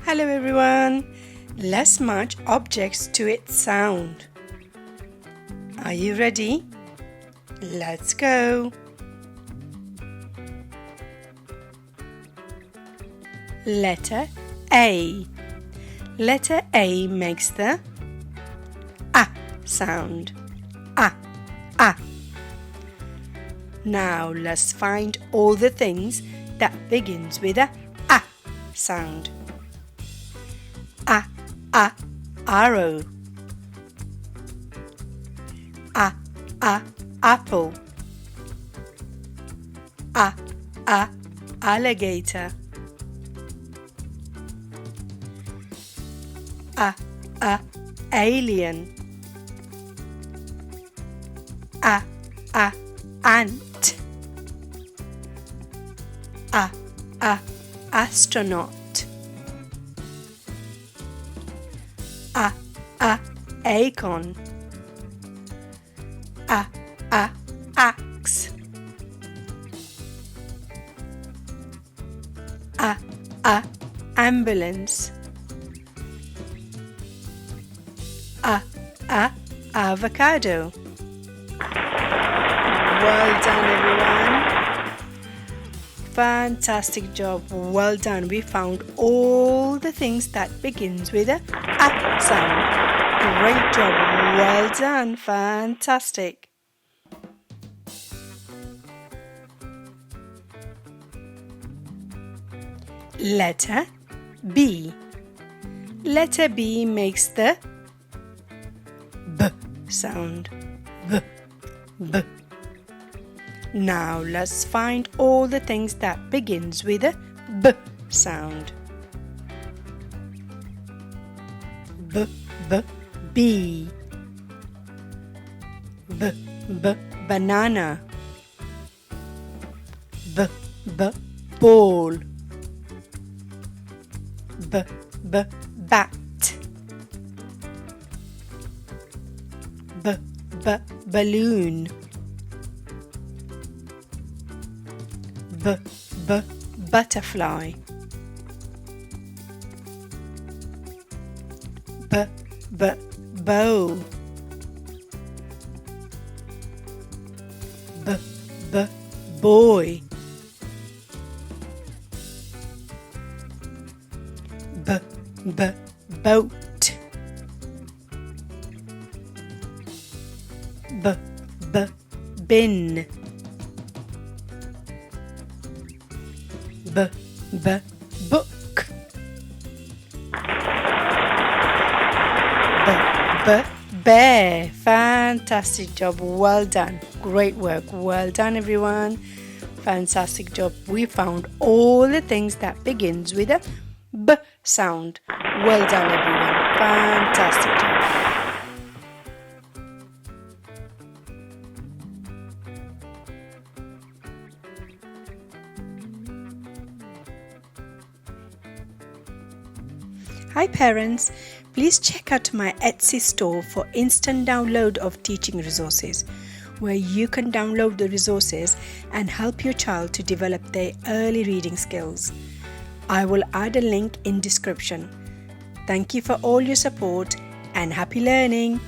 Hello everyone. Let's match objects to its sound. Are you ready? Let's go. Letter A. Letter A makes the A sound. A. Now let's find all the things that begins with a sound. Arrow. Apple. Alligator. Alien. Ant. Astronaut. Acorn. Axe. Ambulance. Avocado. Well done, everyone. Fantastic job. Well done. We found all the things that begins with a sound. Great job. Well done. Fantastic. Letter B. Letter B makes the B sound. B. Now let's find all the things that begins with a B sound. Bee. Banana. Ball. Bat. Balloon. Butterfly. Bow. Boy. Boat. Bin. Book. Bear. Fantastic job. Well done. Great work. Well done, everyone. Fantastic job. We found all the things that begins with a B sound. Well done, everyone. Fantastic job. Hi parents, please check out my Etsy store for instant download of teaching resources, where you can download the resources and help your child to develop their early reading skills. I will add a link in description. Thank you for all your support and happy learning.